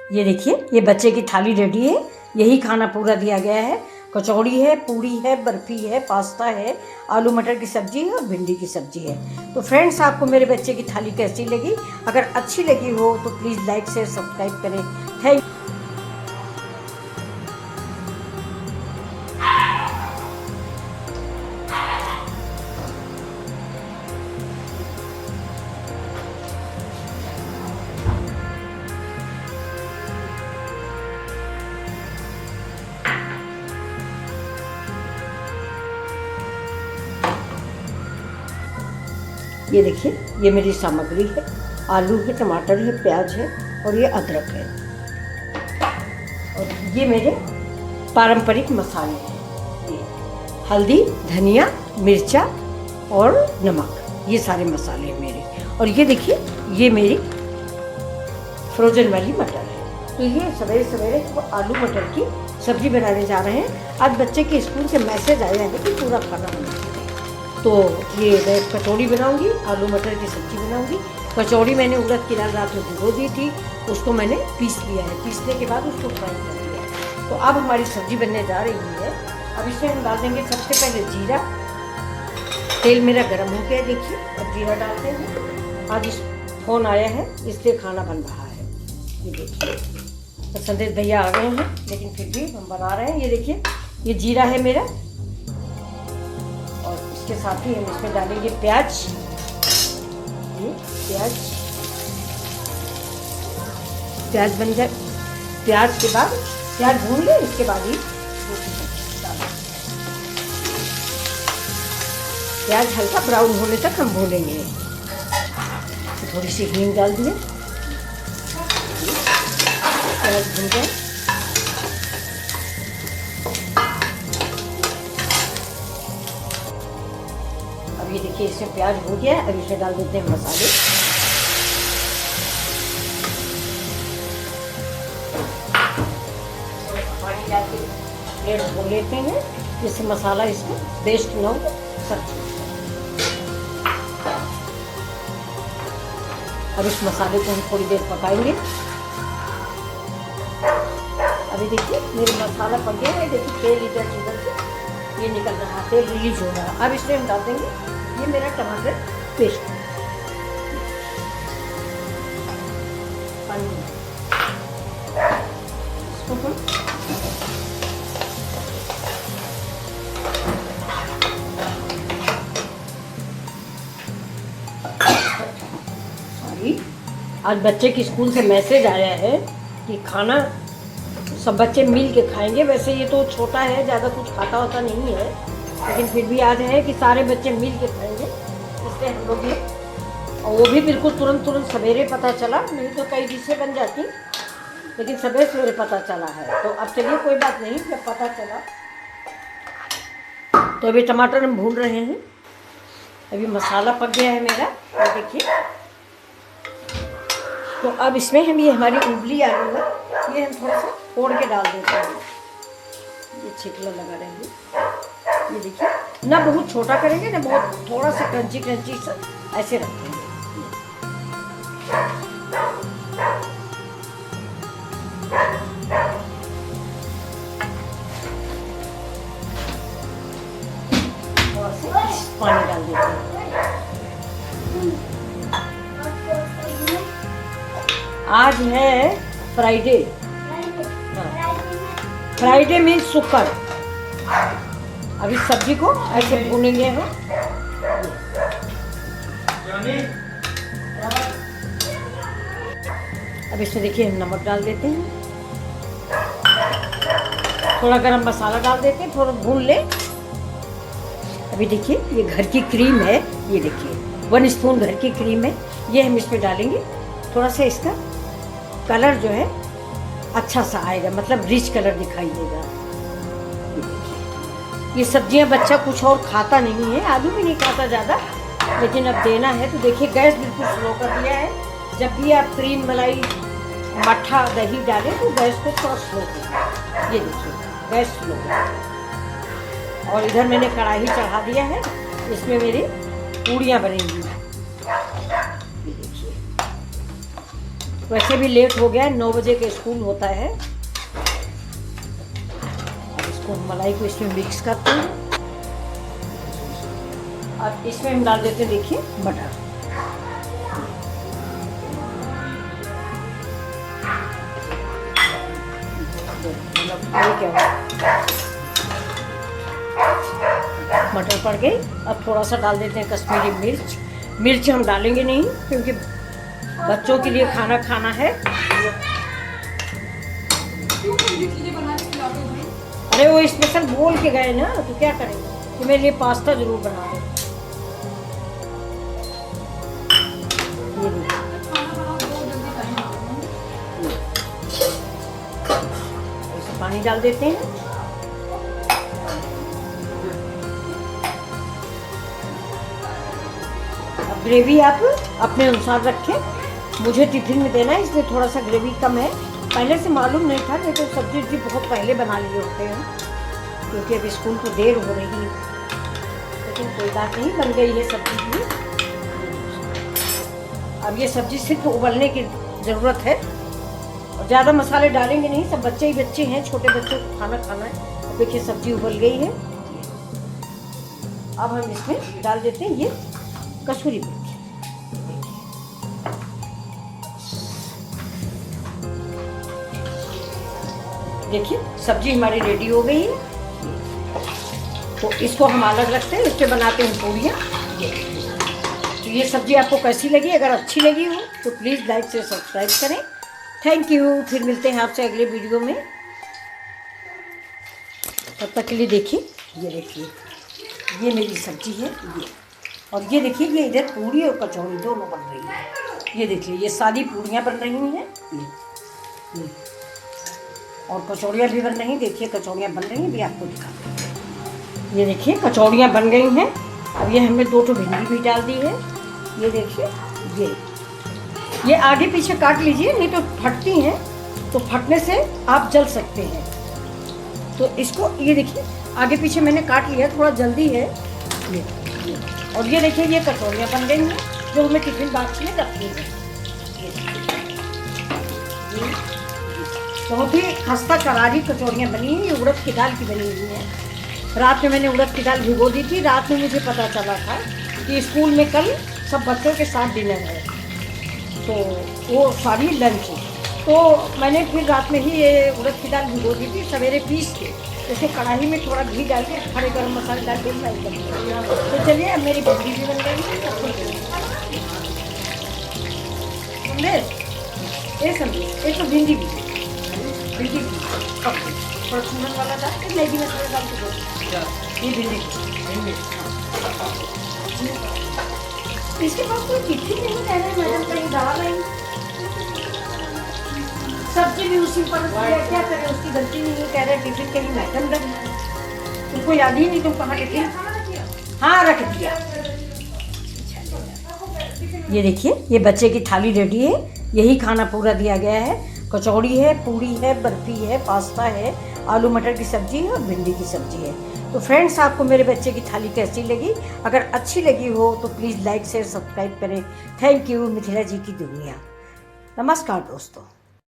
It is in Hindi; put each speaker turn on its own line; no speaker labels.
ये देखिए, ये बच्चे की थाली रेडी है। यही खाना पूरा दिया गया है। कचौड़ी है, पूड़ी है, बर्फ़ी है, पास्ता है, आलू मटर की सब्ज़ी है और भिंडी की सब्ज़ी है। तो फ्रेंड्स, आपको मेरे बच्चे की थाली कैसी लगी? अगर अच्छी लगी हो तो प्लीज़ लाइक शेयर सब्सक्राइब करें। थैंक ये देखिए, ये मेरी सामग्री है। आलू है, टमाटर है, प्याज है और ये अदरक है। और ये मेरे पारंपरिक मसाले हैं। ये हल्दी, धनिया, मिर्चा और नमक, ये सारे मसाले हैं मेरे। और ये देखिए, ये मेरी फ्रोजन वाली मटर है। तो ये सवेरे सवेरे तो आलू मटर की सब्ज़ी बनाने जा रहे हैं। आज बच्चे के स्कूल से मैसेज आया है कि पूरा खाना होना चाहिए। तो ये मैं कचौड़ी बनाऊंगी, आलू मटर की सब्ज़ी बनाऊंगी। कचौड़ी मैंने उड़द की दाल रात में भिगो दी थी, उसको मैंने पीस लिया है। पीसने के बाद उसको फ्राई कर लिया है। तो अब हमारी सब्ज़ी बनने जा रही है। अब इसमें हम डाल देंगे सबसे पहले जीरा। तेल मेरा गर्म हो गया, देखिए। अब जीरा डालते हैं। आज इस फ़ोन आया है, इसलिए खाना बन रहा है। ये देखिए, तो संदेश भैया आ गए हैं, लेकिन फिर भी हम बना रहे हैं। ये देखिए, ये जीरा है मेरा। के साथ ही हम इसमें डालेंगे प्याज। ये प्याज बन जाए। प्याज के बाद प्याज भून ले, इसके बाद ही प्याज हल्का ब्राउन होने तक हम भूनेंगे। तो थोड़ी सी हींग डाल दिए। प्याज भून जाए। ये देखिए, इसमें प्याज हो गया है। अब इसमें डाल देते हैं मसाले। पानी डाल के प्लेट धो लेते हैं, जिससे मसाला इसमें वेस्ट ना हो सब्जी। अब इस मसाले को हम थोड़ी देर पकाएंगे। अभी देखिए, मेरे मसाला पक गया है। देखिए, तेल इधर उधर से ये निकल रहा है, तेल रिलीज हो रहा है। अब इसमें हम डाल देंगे ये मेरा टमाटर पेस्ट। पानी इसको हम आज बच्चे की स्कूल से मैसेज आया है कि खाना सब बच्चे मिल के खाएंगे। वैसे ये तो छोटा है, ज़्यादा कुछ खाता होता नहीं है, लेकिन फिर भी आज है कि सारे बच्चे मिल के खाएंगे, इसलिए हम लोग ये। और वो भी बिल्कुल तुरंत सवेरे पता चला, नहीं तो कई डिशें बन जाती, लेकिन सवेरे सवेरे पता चला है। तो अब चलिए, कोई बात नहीं, जब पता चला। तो अभी टमाटर हम भून रहे हैं। अभी मसाला पक गया है मेरा, ये देखिए। तो अब इसमें हम ये हमारी उबली आलू है, ये हम थोड़ा सा फोड़ के डाल देते हैं। ये छिकला लगा रहेंगे। ये देखिए, ना बहुत छोटा करेंगे ना बहुत, थोड़ा सा क्रंची सा ऐसे रखेंगे। थोड़ा सा पानी डाल देते हैं। आज है फ्राइडे। फ्राइडे मीन्स शुक्र। अब इस सब्जी को ऐसे भूनेंगे हम। अब इसमें देखिए, हम नमक डाल देते हैं, थोड़ा गरम मसाला डाल देते हैं, थोड़ा भून ले। अभी देखिए, ये घर की क्रीम है। ये देखिए, 1 स्पून घर की क्रीम है, ये हम इसमें डालेंगे। थोड़ा सा इसका कलर जो है अच्छा सा आएगा, मतलब रिच कलर दिखाई देगा। ये सब्जियां बच्चा कुछ और खाता नहीं है, आलू भी नहीं खाता ज़्यादा, लेकिन अब देना है। तो देखिए, गैस बिल्कुल स्लो कर दिया है। जब भी आप क्रीम, मलाई, मट्ठा, दही डालें तो गैस को थोड़ा स्लो करें। ये देखिए, गैस स्लो। और इधर मैंने कढ़ाई चढ़ा दिया है, इसमें मेरी पूड़ियाँ बनेंगी। ये देखिए, वैसे भी लेट हो गया है, 9 बजे के स्कूल होता है। अब इसको मलाई को इसमें मिक्स करते हैं। अब इसमें हम डाल देते हैं, देखिए, बटर। मटर पड़ गई। अब थोड़ा सा डाल देते हैं कश्मीरी मिर्च। मिर्च हम डालेंगे नहीं क्योंकि बच्चों के लिए खाना खाना है। अरे वो स्पेशल बोल के गए ना, तो क्या करेंगे कि मेरे लिए पास्ता जरूर बना दो। इसमें पानी डाल देते हैं। अब ग्रेवी आप अपने अनुसार रखें। मुझे टिफिन में देना है, इसलिए थोड़ा सा ग्रेवी कम है। पहले से मालूम नहीं था, नहीं तो सब्जी उब्जी बहुत पहले बना लिए होते हैं, क्योंकि अब स्कूल को देर हो रही है। लेकिन कोई बात नहीं, बन गई है सब्जी भी। अब ये सब्जी सिर्फ उबलने की ज़रूरत है और ज़्यादा मसाले डालेंगे नहीं। सब बच्चे ही बच्चे हैं, छोटे बच्चों को खाना खाना है। अब देखिए सब्जी उबल गई है। अब हम इसमें डाल देते हैं ये कसूरी मेथी। देखिए सब्जी हमारी रेडी हो गई है। तो इसको हम अलग रखते हैं, इस पर बनाते हैं पूड़ियाँ। तो ये सब्जी आपको कैसी लगी? अगर अच्छी लगी हो तो प्लीज़ लाइक से सब्सक्राइब करें। Thank you. फिर मिलते हैं आपसे अगले वीडियो में। तब तक के लिए देखिए, ये देखिए, ये मेरी सब्जी है ये। और ये देखिए, ये इधर पूड़ी और कचौड़ी दोनों बन रही है। ये देखिए, ये सादी पूड़ियाँ बन रही हैं ये। और कचौड़ियाँ भी बन रही हैं। देखिए कचौड़ियाँ बन रही हैं, भी आपको दिखाते हैं। ये देखिए कचौड़ियाँ बन गई हैं। अब ये हमने 2 भिंडी भी डाल दी है। ये देखिए, ये आगे पीछे काट लीजिए, नहीं तो फटती हैं, तो फटने से आप जल सकते हैं। तो इसको ये देखिए आगे पीछे मैंने काट लिया, थोड़ा जल्दी है ये। और ये देखिए, ये कचौड़ियाँ बन गई हैं जो हमें टिफिन बॉक्स में रखनी है। बहुत ही खस्ता करारी कचौड़ियाँ बनी हैं। ये उड़द की दाल की बनी हुई है। रात में मैंने उड़द की दाल भिगो दी थी। रात में मुझे पता चला था कि स्कूल में कल सब बच्चों के साथ डिनर है, तो वो सारी लंच। तो मैंने फिर रात में ही ये उड़द की दाल भिगो दी थी। सवेरे पीस के जैसे कढ़ाई में थोड़ा घी डाल के खड़े गरम मसाले डाल के फ्राई कर दिया। तो चलिए, अब मेरी भिंडी भी बन गई है। ये संदेश, एक तो भिंडी भी थोड़ा चूरन वाला डाल के मैगी मसाला डाल के दो। ये भिंडी इसके पास कोई टिफिन नहीं कह रहे मैडम, कहीं दाल आई, सब्जी भी उसी पर क्या करें, उसकी गलती नहीं है। कह रहे टिफिन कहीं मैडम रख, तुमको याद ही नहीं, तुम कहाँ टिफिन? हाँ रख दिया। ये देखिए, ये बच्चे की थाली रेडी है। यही खाना पूरा दिया गया है। कचौड़ी है, पूड़ी है, बर्फी है, पास्ता है, आलू मटर की सब्जी है और भिंडी की सब्जी है। तो फ्रेंड्स, आपको मेरे बच्चे की थाली कैसी लगी? अगर अच्छी लगी हो तो प्लीज़ लाइक शेयर सब्सक्राइब करें। Thank you. मिथिला जी की दुनिया। नमस्कार दोस्तों।